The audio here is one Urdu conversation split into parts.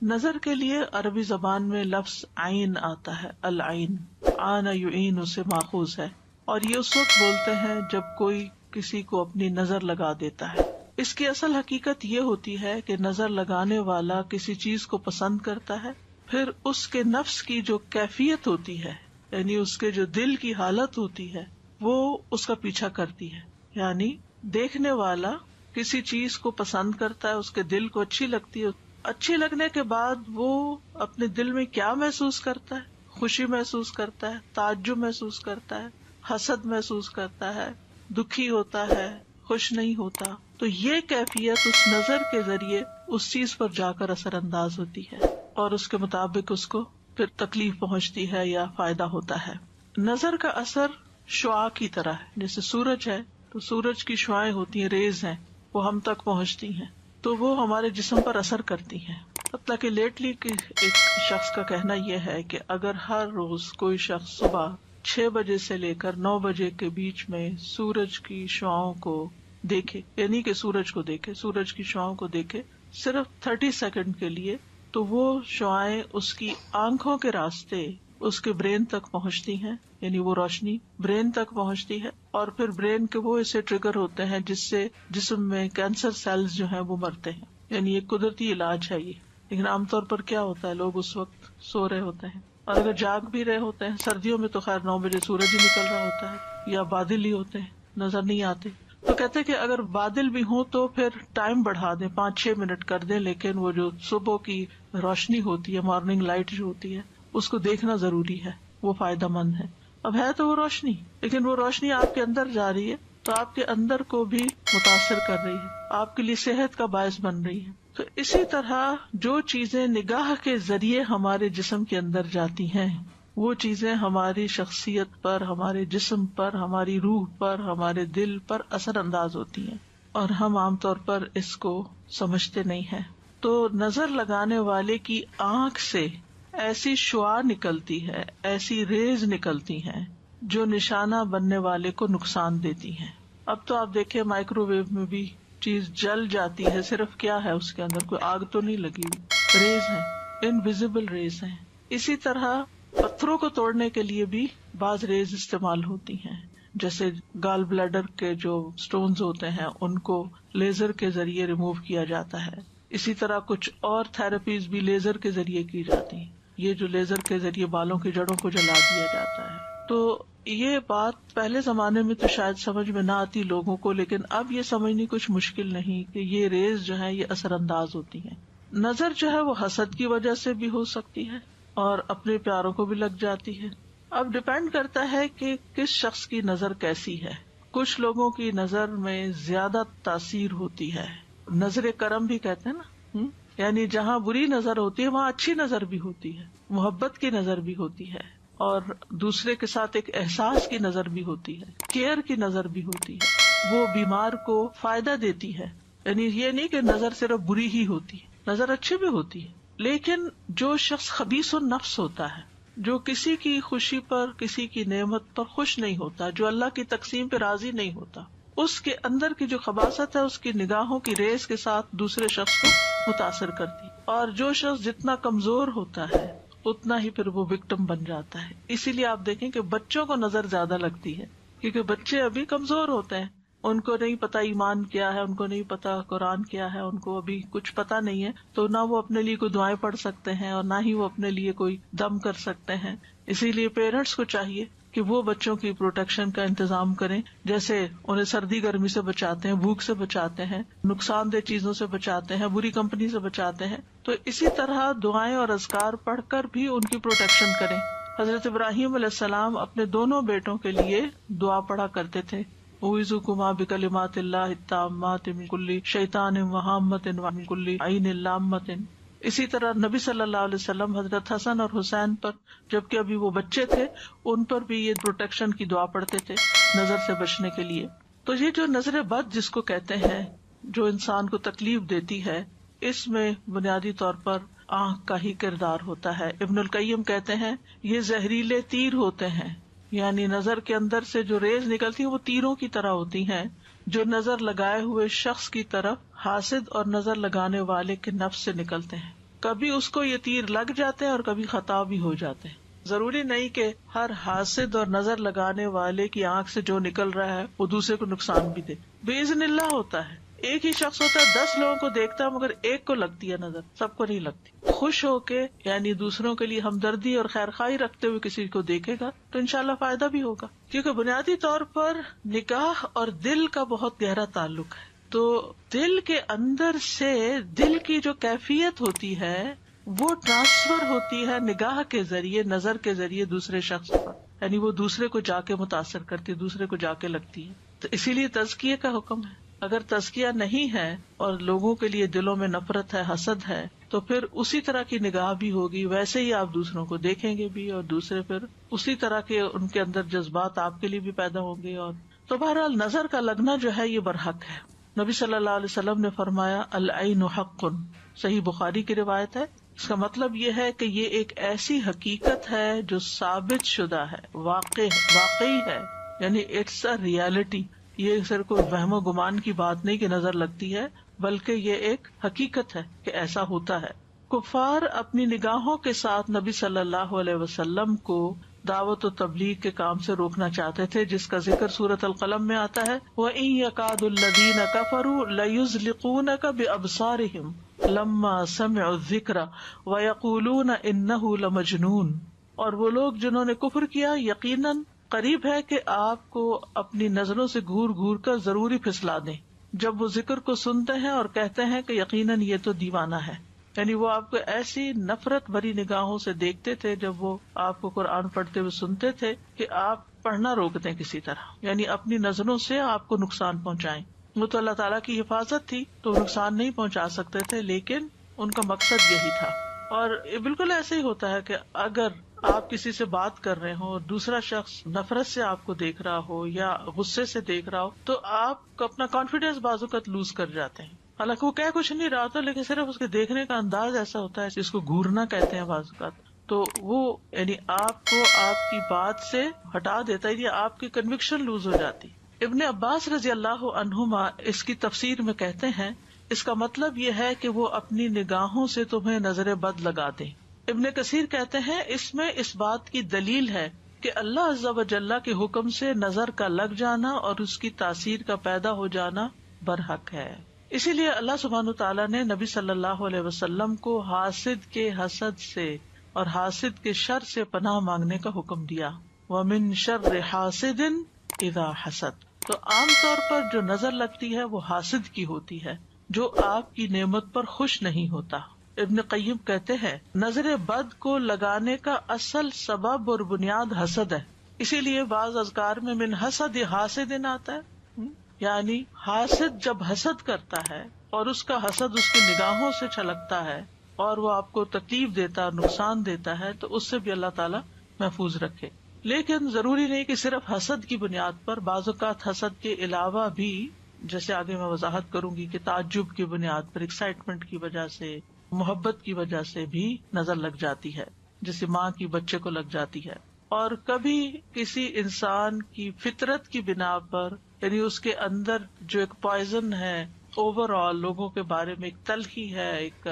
نظر کے لیے عربی زبان میں لفظ عین آتا ہے، العین، آن یعین سے ماخوذ ہے، اور یہ اس وقت بولتے ہیں جب کوئی کسی کو اپنی نظر لگا دیتا ہے۔ اس کی اصل حقیقت یہ ہوتی ہے کہ نظر لگانے والا کسی چیز کو پسند کرتا ہے، پھر اس کے نفس کی جو کیفیت ہوتی ہے، یعنی اس کے جو دل کی حالت ہوتی ہے، وہ اس کا پیچھا کرتی ہے۔ یعنی دیکھنے والا کسی چیز کو پسند کرتا ہے، اس کے دل کو اچھی لگتی ہے، اچھی لگنے کے بعد وہ اپنے دل میں کیا محسوس کرتا ہے؟ خوشی محسوس کرتا ہے، تعجب محسوس کرتا ہے، حسد محسوس کرتا ہے، دکھی ہوتا ہے، خوش نہیں ہوتا۔ تو یہ کیفیت اس نظر کے ذریعے اس چیز پر جا کر اثر انداز ہوتی ہے، اور اس کے مطابق اس کو پھر تکلیف پہنچتی ہے یا فائدہ ہوتا ہے۔ نظر کا اثر شعاع کی طرح ہے، جیسے سورج ہے تو سورج کی شعاعیں ہوتی ہیں، ریز ہیں، وہ ہم تک پہنچتی ہیں تو وہ ہمارے جسم پر اثر کرتی ہیں۔ حتیٰ کہ لیٹلی ایک شخص کا کہنا یہ ہے کہ اگر ہر روز کوئی شخص صبح 6 بجے سے لے کر 9 بجے کے بیچ میں سورج کی شعاؤں کو دیکھے، یعنی کہ سورج کو دیکھے، سورج کی شعاؤں کو دیکھے صرف 30 سیکنڈ کے لیے، تو وہ شعاعیں اس کی آنکھوں کے راستے اس کے برین تک پہنچتی ہیں، یعنی وہ روشنی برین تک پہنچتی ہے، اور پھر برین کے وہ اسے ٹریگر ہوتے ہیں جس سے جسم میں کینسر سیلز جو ہیں وہ مرتے ہیں۔ یعنی ایک قدرتی علاج ہے یہ، لیکن عام طور پر کیا ہوتا ہے، لوگ اس وقت سو رہے ہوتے ہیں، اور اگر جاگ بھی رہے ہوتے ہیں، سردیوں میں تو خیر 9 بجے سورج ہی نکل رہا ہوتا ہے، یا بادل ہی ہوتے ہیں، نظر نہیں آتے۔ تو کہتے کہ اگر بادل بھی ہوں تو پھر ٹائم بڑھا دیں، 5-6 منٹ کر دیں، لیکن وہ جو صبح کی روشنی ہوتی ہے، مارننگ لائٹ جو ہوتی ہے، اس کو دیکھنا ضروری ہے، وہ فائدہ مند ہے۔ اب ہے تو وہ روشنی، لیکن وہ روشنی آپ کے اندر جا رہی ہے تو آپ کے اندر کو بھی متاثر کر رہی ہے، آپ کے لیے صحت کا باعث بن رہی ہے۔ تو اسی طرح جو چیزیں نگاہ کے ذریعے ہمارے جسم کے اندر جاتی ہیں، وہ چیزیں ہماری شخصیت پر، ہمارے جسم پر، ہماری روح پر، ہمارے دل پر اثر انداز ہوتی ہیں، اور ہم عام طور پر اس کو سمجھتے نہیں ہیں۔ تو نظر لگانے والے کی آنکھ سے ایسی شعاع نکلتی ہے، ایسی ریز نکلتی ہیں جو نشانہ بننے والے کو نقصان دیتی ہیں۔ اب تو آپ دیکھیں مائکرو ویو میں بھی چیز جل جاتی ہے، صرف کیا ہے اس کے اندر، کوئی آگ تو نہیں لگی ہوئی، ریز ہیں، انویزیبل ریز ہیں۔ اسی طرح پتھروں کو توڑنے کے لیے بھی بعض ریز استعمال ہوتی ہیں، جیسے گال بلیڈر کے جو سٹونز ہوتے ہیں ان کو لیزر کے ذریعے ریموو کیا جاتا ہے۔ اسی طرح کچھ اور تھراپیز بھی لیزر کے ذریعے کی جاتی ہیں، یہ جو لیزر کے ذریعے بالوں کی جڑوں کو جلا دیا جاتا ہے۔ تو یہ بات پہلے زمانے میں تو شاید سمجھ میں نہ آتی لوگوں کو، لیکن اب یہ سمجھنی کچھ مشکل نہیں کہ یہ ریز جو ہے یہ اثر انداز ہوتی ہیں۔ نظر جو ہے وہ حسد کی وجہ سے بھی ہو سکتی ہے اور اپنے پیاروں کو بھی لگ جاتی ہے۔ اب ڈپینڈ کرتا ہے کہ کس شخص کی نظر کیسی ہے۔ کچھ لوگوں کی نظر میں زیادہ تاثیر ہوتی ہے، نظر کرم بھی کہتے ہیں نا، یعنی جہاں بری نظر ہوتی ہے وہاں اچھی نظر بھی ہوتی ہے، محبت کی نظر بھی ہوتی ہے، اور دوسرے کے ساتھ ایک احساس کی نظر بھی ہوتی ہے، کیئر کی نظر بھی ہوتی ہے، وہ بیمار کو فائدہ دیتی ہے۔ یعنی یہ نہیں کہ نظر صرف بری ہی ہوتی ہے، نظر اچھی بھی ہوتی ہے، لیکن جو شخص خبیث النفس ہوتا ہے، جو کسی کی خوشی پر، کسی کی نعمت پر خوش نہیں ہوتا، جو اللہ کی تقسیم پہ راضی نہیں ہوتا، اس کے اندر کی جو خباثت ہے اس کی نگاہوں کی ریز کے ساتھ دوسرے شخص کو متاثر کرتی ہے، اور جو شخص جتنا کمزور ہوتا ہے اتنا ہی پھر وہ وکٹم بن جاتا ہے۔ اسی لیے آپ دیکھیں کہ بچوں کو نظر زیادہ لگتی ہے، کیونکہ بچے ابھی کمزور ہوتے ہیں، ان کو نہیں پتا ایمان کیا ہے، ان کو نہیں پتا قرآن کیا ہے، ان کو ابھی کچھ پتا نہیں ہے، تو نہ وہ اپنے لیے کوئی دعائیں پڑھ سکتے ہیں اور نہ ہی وہ اپنے لیے کوئی دم کر سکتے ہیں۔ اسی لیے پیرنٹس کو چاہیے کہ وہ بچوں کی پروٹیکشن کا انتظام کریں، جیسے انہیں سردی گرمی سے بچاتے ہیں، بھوک سے بچاتے ہیں، نقصان دہ چیزوں سے بچاتے ہیں، بری کمپنی سے بچاتے ہیں، تو اسی طرح دعائیں اور اذکار پڑھ کر بھی ان کی پروٹیکشن کریں۔ حضرت ابراہیم علیہ السلام اپنے دونوں بیٹوں کے لیے دعا پڑھا کرتے تھے، اعوذکما بکلمات اللہ التامات من کل شیطان وہامۃ ومن کل عین لامۃ۔ اسی طرح نبی صلی اللہ علیہ وسلم حضرت حسن اور حسین پر، جبکہ ابھی وہ بچے تھے، ان پر بھی یہ پروٹیکشن کی دعا پڑھتے تھے نظر سے بچنے کے لیے۔ تو یہ جو نظر بد جس کو کہتے ہیں، جو انسان کو تکلیف دیتی ہے، اس میں بنیادی طور پر آنکھ کا ہی کردار ہوتا ہے۔ ابن القیم کہتے ہیں یہ زہریلے تیر ہوتے ہیں، یعنی نظر کے اندر سے جو ریز نکلتی ہیں وہ تیروں کی طرح ہوتی ہیں، جو نظر لگائے ہوئے شخص کی طرف حاسد اور نظر لگانے والے کے نفس سے نکلتے ہیں۔ کبھی اس کو یہ تیر لگ جاتے ہیں اور کبھی خطا بھی ہو جاتے ہیں. ضروری نہیں کہ ہر حاسد اور نظر لگانے والے کی آنکھ سے جو نکل رہا ہے وہ دوسرے کو نقصان بھی دے. باذن اللہ ہوتا ہے. ایک ہی شخص ہوتا ہے 10 لوگوں کو دیکھتا ہے مگر ایک کو لگتی ہے نظر, سب کو نہیں لگتی. خوش ہو کے یعنی دوسروں کے لیے ہمدردی اور خیرخواہی رکھتے ہوئے کسی کو دیکھے گا تو انشاءاللہ فائدہ بھی ہوگا, کیونکہ بنیادی طور پر نگاہ اور دل کا بہت گہرا تعلق ہے. تو دل کے اندر سے دل کی جو کیفیت ہوتی ہے وہ ٹرانسفر ہوتی ہے نگاہ کے ذریعے, نظر کے ذریعے دوسرے شخص پر, یعنی وہ دوسرے کو جا کے متاثر کرتی ہے, دوسرے کو جا کے لگتی ہے. تو اسی لیے تزکیے کا حکم ہے. اگر تزکیہ نہیں ہے اور لوگوں کے لیے دلوں میں نفرت ہے, حسد ہے, تو پھر اسی طرح کی نگاہ بھی ہوگی, ویسے ہی آپ دوسروں کو دیکھیں گے بھی اور دوسرے پھر اسی طرح کے ان کے اندر جذبات آپ کے لیے بھی پیدا ہوں گے. اور تو بہرحال نظر کا لگنا جو ہے یہ برحق ہے. نبی صلی اللہ علیہ وسلم نے فرمایا العین حق, صحیح بخاری کی روایت ہے. اس کا مطلب یہ ہے کہ یہ ایک ایسی حقیقت ہے جو ثابت شدہ ہے, واقعی ہے, یعنی اٹس اے ریالٹی. یہ صرف کوئی وہم و گمان کی بات نہیں کہ نظر لگتی ہے, بلکہ یہ ایک حقیقت ہے کہ ایسا ہوتا ہے. کفار اپنی نگاہوں کے ساتھ نبی صلی اللہ علیہ وسلم کو دعوت و تبلیغ کے کام سے روکنا چاہتے تھے, جس کا ذکر سورۃ القلم میں آتا ہے. وَإِن يَكَادُ الَّذِينَ كَفَرُوا لَيُزْلِقُونَكَ بِأَبْصَارِهِمْ لَمَّا سَمِعُوا الذِّكْرَ وَيَقُولُونَ إِنَّهُ لَمَجْنُونٌ. اور وہ لوگ جنہوں نے کفر کیا یقیناً قریب ہے کہ آپ کو اپنی نظروں سے گھور گھور کر ضروری پھسلا دیں جب وہ ذکر کو سنتے ہیں اور کہتے ہیں کہ یقیناً یہ تو دیوانہ ہے. یعنی وہ آپ کو ایسی نفرت بھری نگاہوں سے دیکھتے تھے جب وہ آپ کو قرآن پڑھتے ہوئے سنتے تھے کہ آپ پڑھنا روک دیں کسی طرح, یعنی اپنی نظروں سے آپ کو نقصان پہنچائیں. وہ تو اللہ تعالیٰ کی حفاظت تھی تو نقصان نہیں پہنچا سکتے تھے, لیکن ان کا مقصد یہی تھا. اور بالکل ایسے ہی ہوتا ہے کہ اگر آپ کسی سے بات کر رہے ہوں اور دوسرا شخص نفرت سے آپ کو دیکھ رہا ہو یا غصے سے دیکھ رہا ہو تو آپ اپنا کانفیڈینس بعض اوقات لوز کر جاتے ہیں. حالانکہ وہ کہہ کچھ نہیں رہا ہوتا, لیکن صرف اس کے دیکھنے کا انداز ایسا ہوتا ہے جس کو گھورنا کہتے ہیں بعض اوقات, تو وہ یعنی آپ کو آپ کی بات سے ہٹا دیتا ہے, یا آپ کی کنوکشن لوز ہو جاتی. ابن عباس رضی اللہ عنہما اس کی تفسیر میں کہتے ہیں اس کا مطلب یہ ہے کہ وہ اپنی نگاہوں سے تمہیں نظر بد لگا دیں. ابن کثیر کہتے ہیں اس میں اس بات کی دلیل ہے کہ اللہ عز و جل کے حکم سے نظر کا لگ جانا اور اس کی تاثیر کا پیدا ہو جانا برحق ہے. اسی لیے اللہ سبحانہ تعالیٰ نے نبی صلی اللہ علیہ وسلم کو حاسد کے حسد سے اور حاسد کے شر سے پناہ مانگنے کا حکم دیا. وَمِن شَرِّ حَاسِدٍ إِذَا حَسَدَ. تو عام طور پر جو نظر لگتی ہے وہ حاسد کی ہوتی ہے جو آپ کی نعمت پر خوش نہیں ہوتا. ابن قیم کہتے ہیں نظر بد کو لگانے کا اصل سبب اور بنیاد حسد ہے. اسی لیے بعض اذکار میں من حسد حاسد آتا ہے, یعنی حاسد جب حسد کرتا ہے اور اس کا حسد اس کی نگاہوں سے چھلکتا ہے اور وہ آپ کو تکلیف دیتا ہے, نقصان دیتا ہے, تو اس سے بھی اللہ تعالیٰ محفوظ رکھے. لیکن ضروری نہیں کہ صرف حسد کی بنیاد پر, بعض اوقات حسد کے علاوہ بھی, جیسے آگے میں وضاحت کروں گی کہ تعجب کی بنیاد پر, ایکسائٹمنٹ کی وجہ سے, محبت کی وجہ سے بھی نظر لگ جاتی ہے, جیسے ماں کی بچے کو لگ جاتی ہے. اور کبھی کسی انسان کی فطرت کی بنا پر, یعنی اس کے اندر جو ایک پوائزن ہے اوور آل لوگوں کے بارے میں, ایک تلخی ہے, ایک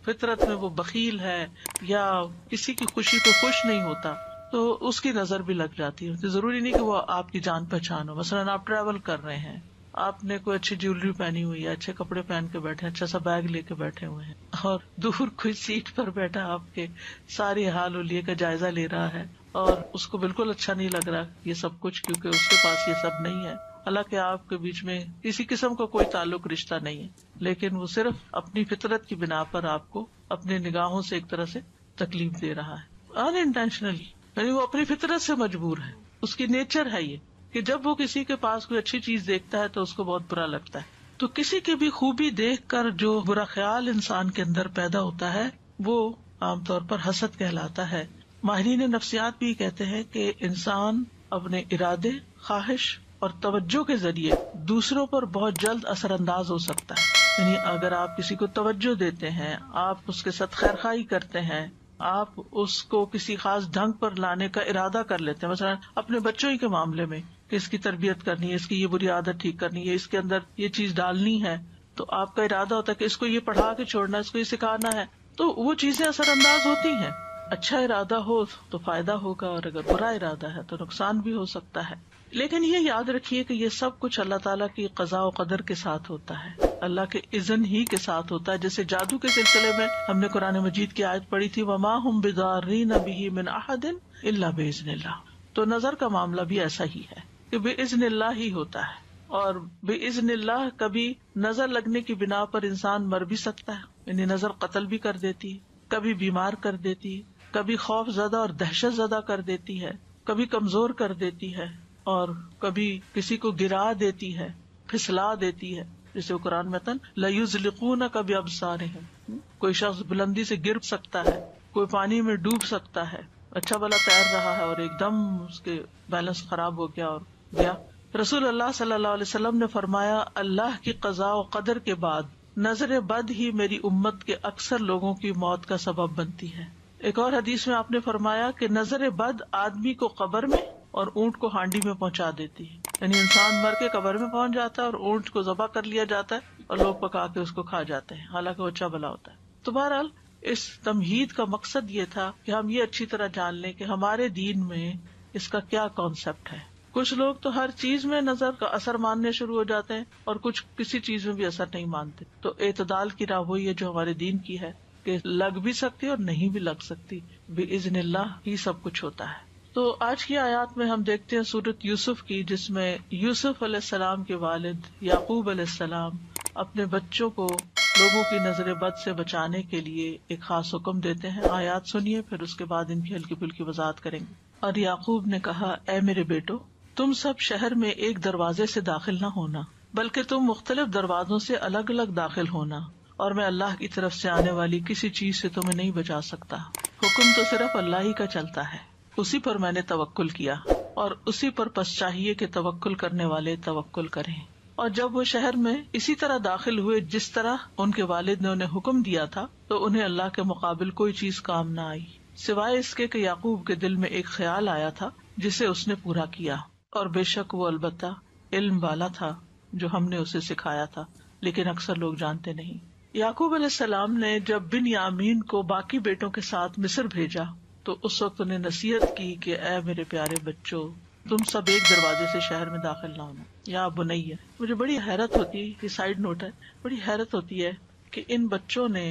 فطرت میں وہ بخیل ہے یا کسی کی خوشی پہ خوش نہیں ہوتا, تو اس کی نظر بھی لگ جاتی ہے. ضروری نہیں کہ وہ آپ کی جان پہچان ہو. مثلاً آپ ٹریول کر رہے ہیں, آپ نے کوئی اچھی جیولری پہنی ہوئی ہے, اچھے کپڑے پہن کے بیٹھے, اچھا سا بیگ لے کے بیٹھے ہوئے ہیں, اور دور کوئی سیٹ پر بیٹھا آپ کے سارے حال ولیے کا جائزہ لے رہا ہے اور اس کو بالکل اچھا نہیں لگ رہا یہ سب کچھ, کیونکہ اس کے پاس یہ سب نہیں ہے. حالانکہ آپ کے بیچ میں کسی قسم کا کوئی تعلق رشتہ نہیں ہے, لیکن وہ صرف اپنی فطرت کی بنا پر آپ کو اپنی نگاہوں سے ایک طرح سے تکلیف دے رہا ہے ان انٹینشنلی, یعنی وہ اپنی فطرت سے مجبور ہے, اس کی نیچر ہے یہ کہ جب وہ کسی کے پاس کوئی اچھی چیز دیکھتا ہے تو اس کو بہت برا لگتا ہے. تو کسی کی بھی خوبی دیکھ کر جو برا خیال انسان کے اندر پیدا ہوتا ہے وہ عام طور پر حسد کہلاتا ہے. ماہرین نفسیات بھی کہتے ہیں کہ انسان اپنے ارادے, خواہش اور توجہ کے ذریعے دوسروں پر بہت جلد اثر انداز ہو سکتا ہے. یعنی اگر آپ کسی کو توجہ دیتے ہیں, آپ اس کے ساتھ خیرخواہی کرتے ہیں, آپ اس کو کسی خاص ڈھنگ پر لانے کا ارادہ کر لیتے ہیں, مثلا اپنے بچوں ہی کے معاملے میں کہ اس کی تربیت کرنی ہے, اس کی یہ بری عادت ٹھیک کرنی ہے, اس کے اندر یہ چیز ڈالنی ہے, تو آپ کا ارادہ ہوتا ہے کہ اس کو یہ پڑھا کے چھوڑنا ہے, اس کو یہ سکھانا ہے, تو وہ چیزیں اثر انداز ہوتی ہیں. اچھا ارادہ ہو تو فائدہ ہوگا، اور اگر برا ارادہ ہے تو نقصان بھی ہو سکتا ہے. لیکن یہ یاد رکھیے کہ یہ سب کچھ اللہ تعالیٰ کی قضاء و قدر کے ساتھ ہوتا ہے، اللہ کے اذن ہی کے ساتھ ہوتا ہے. جیسے جادو کے سلسلے میں ہم نے قرآن مجید کی آیت پڑھی تھی، وَمَا هُمْ بِضَارِّينَ بِهِ مِنْ أَحَدٍ إِلَّا بِإِذْنِ اللَّهِ. تو نظر کا معاملہ بھی ایسا ہی ہے کہ بِإِذْنِ اللَّهِ ہی ہوتا ہے. اور بِإِذْنِ اللَّهِ کبھی نظر لگنے کی بنا پر انسان مر بھی سکتا ہے، یعنی نظر قتل بھی کر دیتی ہے، کبھی بیمار کر دیتی ہے، کبھی خوف زدہ اور دہشت زدہ کر دیتی ہے، کبھی کمزور کر دیتی ہے، اور کبھی کسی کو گرا دیتی ہے، پھسلا دیتی ہے. جیسے قرآن میں لَيُزْلِقُونَكَ بِأَبْصَارِهِمْ، کوئی شخص بلندی سے گر سکتا ہے، کوئی پانی میں ڈوب سکتا ہے، اچھا بھلا تیر رہا ہے اور ایک دم اس کے بیلنس خراب ہو گیا اور گیا. رسول اللہ صلی اللہ علیہ وسلم نے فرمایا، اللہ کی قضاء و قدر کے بعد نظر بد ہی میری امت کے اکثر لوگوں کی موت کا سبب بنتی ہے. ایک اور حدیث میں آپ نے فرمایا کہ نظر بد آدمی کو قبر میں اور اونٹ کو ہانڈی میں پہنچا دیتی ہے، یعنی انسان مر کے قبر میں پہنچ جاتا ہے اور اونٹ کو ذبح کر لیا جاتا ہے اور لوگ پکا کے اس کو کھا جاتے ہیں، حالانکہ وہ اچھا بھلا ہوتا ہے. تو بہرحال اس تمہید کا مقصد یہ تھا کہ ہم یہ اچھی طرح جان لیں کہ ہمارے دین میں اس کا کیا کانسیپٹ ہے. کچھ لوگ تو ہر چیز میں نظر کا اثر ماننے شروع ہو جاتے ہیں اور کچھ کسی چیز میں بھی اثر نہیں مانتے. تو اعتدال کی راہ وہی ہے جو ہمارے دین کی ہے کہ لگ بھی سکتی اور نہیں بھی لگ سکتی، بِإِذْنِ اللہ ہی سب کچھ ہوتا ہے. تو آج کی آیات میں ہم دیکھتے ہیں سورۃ یوسف کی، جس میں یوسف علیہ السلام کے والد یعقوب علیہ السلام اپنے بچوں کو لوگوں کی نظر بد سے بچانے کے لیے ایک خاص حکم دیتے ہیں. آیات سنیے، پھر اس کے بعد ان کی ہلکی پھلکی وضاحت کریں گے. اور یعقوب نے کہا، اے میرے بیٹو، تم سب شہر میں ایک دروازے سے داخل نہ ہونا، بلکہ تم مختلف دروازوں سے الگ الگ داخل ہونا، اور میں اللہ کی طرف سے آنے والی کسی چیز سے تمہیں نہیں بچا سکتا. حکم تو صرف اللہ ہی کا چلتا ہے، اسی پر میں نے توکل کیا، اور اسی پر پس چاہیے کہ توکل کرنے والے توکل کریں. اور جب وہ شہر میں اسی طرح داخل ہوئے جس طرح ان کے والد نے انہیں حکم دیا تھا، تو انہیں اللہ کے مقابل کوئی چیز کام نہ آئی، سوائے اس کے کہ یعقوب کے دل میں ایک خیال آیا تھا جسے اس نے پورا کیا. اور بے شک وہ البتہ علم والا تھا جو ہم نے اسے سکھایا تھا، لیکن اکثر لوگ جانتے نہیں. یعقوب علیہ السلام نے جب بنیامین کو باقی بیٹوں کے ساتھ مصر بھیجا تو اس وقت انہیں نصیحت کی کہ اے میرے پیارے بچوں، تم سب ایک دروازے سے شہر میں داخل نہ ہونا. یا بنیہ، مجھے بڑی حیرت ہوتی ہے، یہ سائیڈ نوٹ ہے، بڑی حیرت ہوتی ہے کہ ان بچوں نے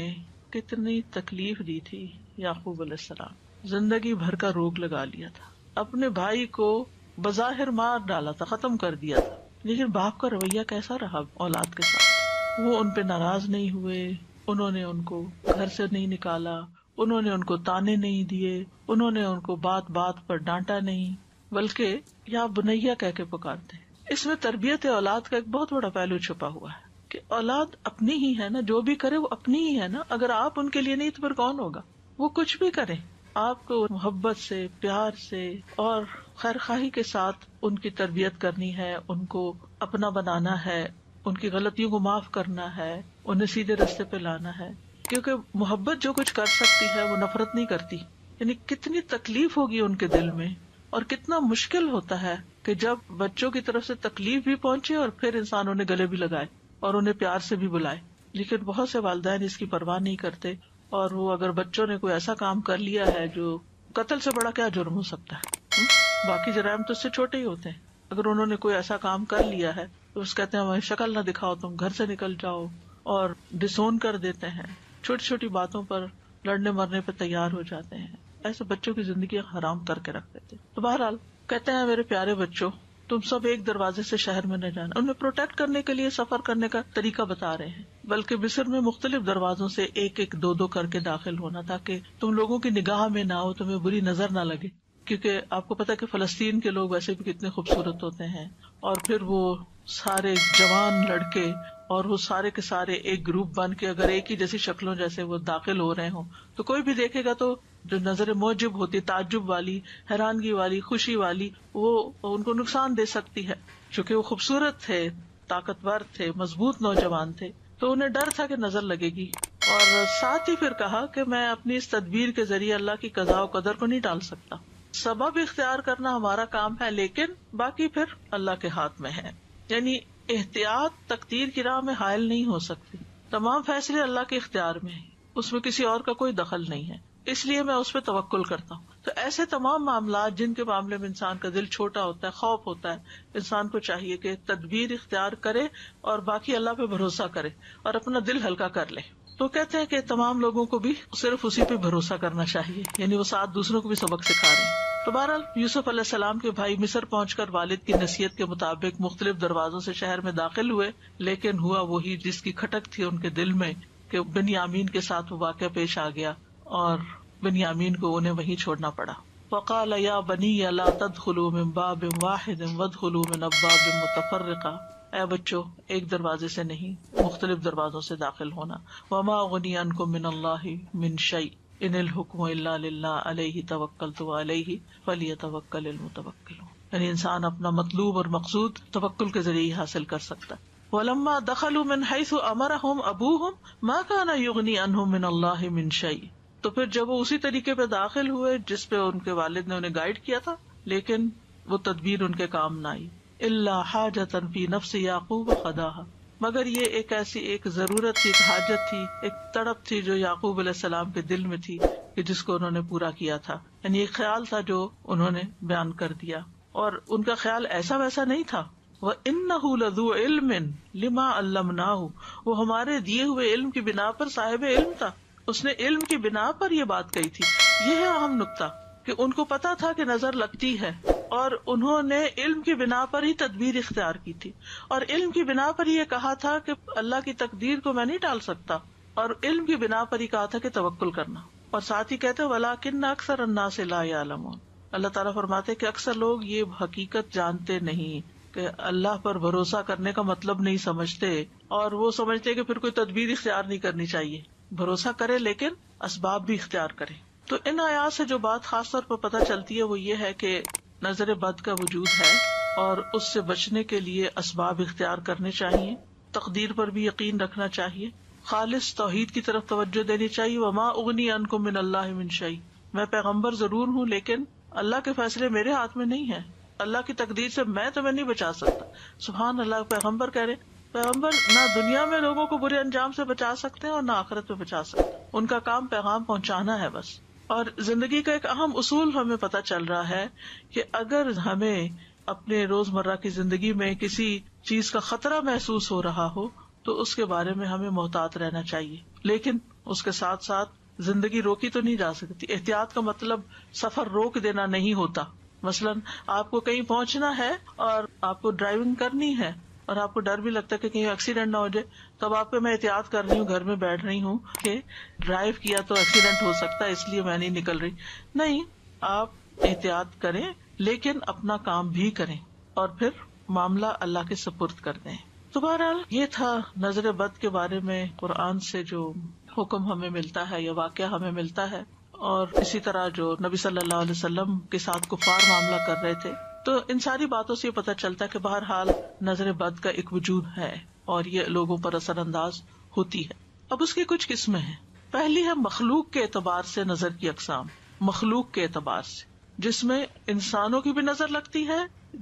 کتنی تکلیف دی تھی. یعقوب علیہ السلام زندگی بھر کا روگ لگا لیا تھا، اپنے بھائی کو بظاہر مار ڈالا تھا، ختم کر دیا تھا، لیکن باپ کا رویہ کیسا رہا اولاد کے ساتھ؟ وہ ان پہ ناراض نہیں ہوئے، انہوں نے ان کو گھر سے نہیں نکالا، انہوں نے ان کو تانے نہیں دیے، انہوں نے ان کو بات بات پر ڈانٹا نہیں، بلکہ یا بنیا کہہ کے پکارتے. اس میں تربیت اولاد کا ایک بہت بڑا پہلو چھپا ہوا ہے کہ اولاد اپنی ہی ہے نا، جو بھی کرے وہ اپنی ہی ہے نا. اگر آپ ان کے لیے نہیں تو پھر کون ہوگا؟ وہ کچھ بھی کرے، آپ کو محبت سے، پیار سے اور خیر خواہی کے ساتھ ان کی تربیت کرنی ہے، ان کو اپنا بنانا ہے، ان کی غلطیوں کو معاف کرنا ہے، انہیں سیدھے راستے پہ لانا ہے. کیونکہ محبت جو کچھ کر سکتی ہے وہ نفرت نہیں کرتی. یعنی کتنی تکلیف ہوگی ان کے دل میں، اور کتنا مشکل ہوتا ہے کہ جب بچوں کی طرف سے تکلیف بھی پہنچے اور پھر انسان انہیں گلے بھی لگائے اور انہیں پیار سے بھی بلائے. لیکن بہت سے والدین اس کی پرواہ نہیں کرتے، اور وہ اگر بچوں نے کوئی ایسا کام کر لیا ہے جو قتل سے بڑا کیا جرم ہو سکتا ہے، باقی جرائم تو اس سے چھوٹے ہی ہوتے ہیں، اگر انہوں نے کوئی ایسا کام کر لیا ہے تو اس کہتے ہیں ہمیں شکل نہ دکھاؤ، تم گھر سے نکل جاؤ، اور ڈسون کر دیتے ہیں، چھوٹی چھوٹی باتوں پر لڑنے مرنے پہ تیار ہو جاتے ہیں. ایسے بچوں کی زندگی حرام کر کے رکھ دیتے. تو بہرحال کہتے ہیں میرے پیارے بچوں، تم سب ایک دروازے سے شہر میں نہ جانا. انہیں پروٹیکٹ کرنے کے لیے سفر کرنے کا طریقہ بتا رہے ہیں، بلکہ مصر میں مختلف دروازوں سے ایک ایک دو دو کر کے داخل ہونا، تاکہ تم لوگوں کی نگاہ میں نہ ہو، تمہیں بری نظر نہ لگے. کیونکہ آپ کو پتا کہ فلسطین کے لوگ ویسے بھی کتنے خوبصورت ہوتے ہیں، اور پھر وہ سارے جوان لڑکے اور وہ سارے کے سارے ایک گروپ بن کے اگر ایک ہی جیسی شکلوں جیسے وہ داخل ہو رہے ہوں تو کوئی بھی دیکھے گا تو جو نظر موجب ہوتی، تعجب والی، حیرانگی والی، خوشی والی، وہ ان کو نقصان دے سکتی ہے. چونکہ وہ خوبصورت تھے، طاقتور تھے، مضبوط نوجوان تھے، تو انہیں ڈر تھا کہ نظر لگے گی. اور ساتھ ہی پھر کہا کہ میں اپنی اس تدبیر کے ذریعے اللہ کی قضاء و قدر کو نہیں ٹال سکتا. سبب اختیار کرنا ہمارا کام ہے، لیکن باقی پھر اللہ کے ہاتھ میں ہے. یعنی احتیاط تقدیر کی راہ میں حائل نہیں ہو سکتی، تمام فیصلے اللہ کے اختیار میں ہیں. اس میں کسی اور کا کوئی دخل نہیں ہے، اس لیے میں اس پہ توکل کرتا ہوں. تو ایسے تمام معاملات جن کے معاملے میں انسان کا دل چھوٹا ہوتا ہے، خوف ہوتا ہے، انسان کو چاہیے کہ تدبیر اختیار کرے اور باقی اللہ پہ بھروسہ کرے اور اپنا دل ہلکا کر لے. تو کہتے ہیں کہ تمام لوگوں کو بھی صرف اسی پہ بھروسہ کرنا چاہیے، یعنی وہ ساتھ دوسروں کو بھی سبق سکھا رہے ہیں. تو بہرحال یوسف علیہ السلام کے بھائی مصر پہنچ کر والد کی نصیحت کے مطابق مختلف دروازوں سے شہر میں داخل ہوئے، لیکن ہوا وہی جس کی کھٹک تھی ان کے دل میں کہ بنیامین کے ساتھ وہ واقعہ پیش آ گیا اور بنیامین کو انہیں وہیں چھوڑنا پڑا. وقال یا بنی لا تدخلوا من باب واحد وادخلوا من ابواب متفرقہ، اے بچوں ایک دروازے سے نہیں مختلف دروازوں سے داخل ہونا. وما اغنی عنکم من اللہ من شیء ان الحکم الا للہ علیہ توکلت وعلیہ فلیتوکل المتوکلون. یعنی انسان اپنا مطلوب اور مقصود توکل کے ذریعے حاصل کر سکتا ہے. وَلَمَّا دَخَلُوا مِنْ حَيْثُ أَمَرَهُمْ أَبُوهُمْ مَا كَانَ يُغْنِي عَنْهُمْ مِنَ اللَّهِ مِنْ شَيْءٍ. تو پھر جب وہ اسی طریقے پہ داخل ہوئے جس پہ ان کے والد نے انہیں گائیڈ کیا تھا، لیکن وہ تدبیر ان کے کام نہ آئی. إِلَّا حَاجَةً فِي نَفْسِ يَعْقُوبَ قَضَاهَا، مگر یہ ایک ضرورت تھی، ایک حاجت تھی، ایک تڑپ تھی جو یعقوب علیہ السلام کے دل میں تھی کہ جس کو انہوں نے پورا کیا تھا. یعنی ایک خیال تھا جو انہوں نے بیان کر دیا، اور ان کا خیال ایسا ویسا نہیں تھا. وَإِنَّهُ لَذُو عِلْمٍ لِمَا عَلَّمْنَاهُ، وہ ہمارے دیے ہوئے علم کی بنا پر صاحب علم تھا، اس نے علم کی بنا پر یہ بات کہی تھی. یہ ہے اہم نقطہ کہ ان کو پتا تھا کہ نظر لگتی ہے، اور انہوں نے علم کی بنا پر ہی تدبیر اختیار کی تھی، اور علم کی بنا پر یہ کہا تھا کہ اللہ کی تقدیر کو میں نہیں ٹال سکتا، اور علم کی بنا پر ہی کہا تھا کہ توکل کرنا. اور ساتھ ہی کہتے وَلَٰكِنَّ أَكْثَرَ النَّاسِ لَا يَعْلَمُونَ، اللہ تعالیٰ فرماتے کہ اکثر لوگ یہ حقیقت جانتے نہیں کہ اللہ پر بھروسہ کرنے کا مطلب نہیں سمجھتے، اور وہ سمجھتے کہ پھر کوئی تدبیر اختیار نہیں کرنی چاہیے. بھروسہ کرے لیکن اسباب بھی اختیار کرے. تو ان آیات سے جو بات خاص طور پر پتہ چلتی ہے وہ یہ ہے کہ نظر بد کا وجود ہے اور اس سے بچنے کے لیے اسباب اختیار کرنے چاہیے، تقدیر پر بھی یقین رکھنا چاہیے، خالص توحید کی طرف توجہ دینی چاہیے. وما اغنی عنکم من اللہ من شیء، میں پیغمبر ضرور ہوں لیکن اللہ کے فیصلے میرے ہاتھ میں نہیں ہے، اللہ کی تقدیر سے میں تمہیں نہیں بچا سکتا. سبحان اللہ، پیغمبر کہہ رہے پیغمبر نہ دنیا میں لوگوں کو برے انجام سے بچا سکتے ہیں اور نہ آخرت میں بچا سکتے ہیں، ان کا کام پیغام پہنچانا ہے بس. اور زندگی کا ایک اہم اصول ہمیں پتہ چل رہا ہے کہ اگر ہمیں اپنے روزمرہ کی زندگی میں کسی چیز کا خطرہ محسوس ہو رہا ہو تو اس کے بارے میں ہمیں محتاط رہنا چاہیے، لیکن اس کے ساتھ ساتھ زندگی روکی تو نہیں جا سکتی. احتیاط کا مطلب سفر روک دینا نہیں ہوتا. مثلاً آپ کو کہیں پہنچنا ہے اور آپ کو ڈرائیونگ کرنی ہے اور آپ کو ڈر بھی لگتا ہے کہ کہیں ایکسیڈنٹ نہ ہو جائے، تب آپ کو میں احتیاط کر رہی ہوں، گھر میں بیٹھ رہی ہوں کہ ڈرائیو کیا تو ایکسیڈنٹ ہو سکتا ہے اس لیے میں نہیں نکل رہی. نہیں، آپ احتیاط کریں لیکن اپنا کام بھی کریں اور پھر معاملہ اللہ کے سپرد کر دیں. تو بہرحال یہ تھا نظر بد کے بارے میں قرآن سے جو حکم ہمیں ملتا ہے یا واقعہ ہمیں ملتا ہے، اور اسی طرح جو نبی صلی اللہ علیہ وسلم کے ساتھ کفار معاملہ کر رہے تھے. تو ان ساری باتوں سے یہ پتہ چلتا ہے کہ بہرحال نظر بد کا ایک وجود ہے اور یہ لوگوں پر اثر انداز ہوتی ہے. اب اس کی کچھ قسمیں ہیں. پہلی ہے مخلوق کے اعتبار سے نظر کی اقسام. مخلوق کے اعتبار سے جس میں انسانوں کی بھی نظر لگتی ہے،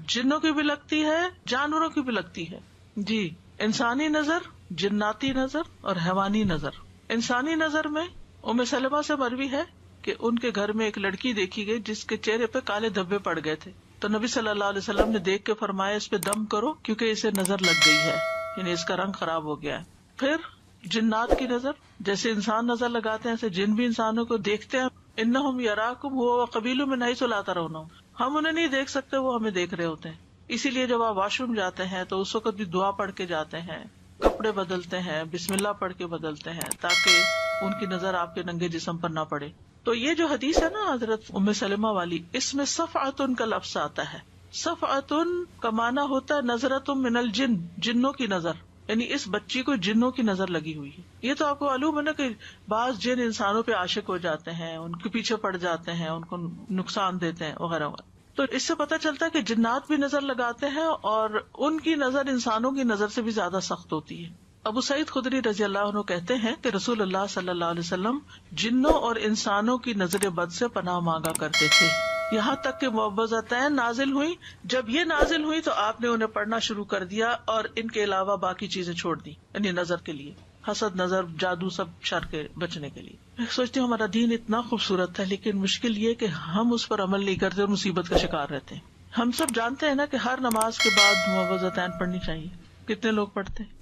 جنوں کی بھی لگتی ہے، جانوروں کی بھی لگتی ہے. جی، انسانی نظر، جناتی نظر اور حیوانی نظر. انسانی نظر میں ام سلمہ سے مروی ہے کہ ان کے گھر میں ایک لڑکی دیکھی گئی جس کے چہرے پہ کالے دھبے پڑ گئے تھے. تو نبی صلی اللہ علیہ وسلم نے دیکھ کے فرمایا اس پہ دم کرو کیونکہ اسے نظر لگ گئی ہے، یعنی اس کا رنگ خراب ہو گیا ہے. پھر جنات کی نظر، جیسے انسان نظر لگاتے ہیں ایسے جن بھی انسانوں کو دیکھتے ہیں. انہم یراکم هو وقبیلہ من حیث لا ترونہم، ہم انہیں نہیں دیکھ سکتے، وہ ہمیں دیکھ رہے ہوتے ہیں. اسی لیے جب آپ واش روم جاتے ہیں تو اس وقت بھی دعا پڑھ کے جاتے ہیں، کپڑے بدلتے ہیں، بسم اللہ پڑھ کے بدلتے ہیں تاکہ ان کی نظر آپ کے ننگے جسم پر نہ پڑے. تو یہ جو حدیث ہے نا حضرت ام سلمہ والی، اس میں صفعۃ کا لفظ آتا ہے. صفعۃ کا معنی ہوتا ہے نظرۃ من الجن، جنوں کی نظر، یعنی اس بچی کو جنوں کی نظر لگی ہوئی ہے. یہ تو آپ کو معلوم ہے نا کہ بعض جن انسانوں پہ عاشق ہو جاتے ہیں، ان کے پیچھے پڑ جاتے ہیں، ان کو نقصان دیتے ہیں وغیرہ وغیرہ. تو اس سے پتہ چلتا ہے کہ جنات بھی نظر لگاتے ہیں اور ان کی نظر انسانوں کی نظر سے بھی زیادہ سخت ہوتی ہے. ابو سعید خدری رضی اللہ عنہ کہتے ہیں کہ رسول اللہ صلی اللہ علیہ وسلم جنوں اور انسانوں کی نظر بد سے پناہ مانگا کرتے تھے، یہاں تک کہ معوذتین نازل ہوئی. جب یہ نازل ہوئی تو آپ نے انہیں پڑھنا شروع کر دیا اور ان کے علاوہ باقی چیزیں چھوڑ دی، یعنی نظر کے لیے. حسد، نظر، جادو، سب شر کے بچنے کے لیے. میں سوچتی ہوں ہمارا دین اتنا خوبصورت ہے، لیکن مشکل یہ کہ ہم اس پر عمل نہیں کرتے اور مصیبت کا شکار رہتے ہیں. ہم سب جانتے ہیں نا کہ ہر نماز کے بعد معوذتین پڑھنی چاہیے. کتنے لوگ پڑھتے ہیں؟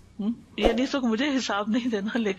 یہ نہیں سو مجھے حساب نہیں دینا، لیکن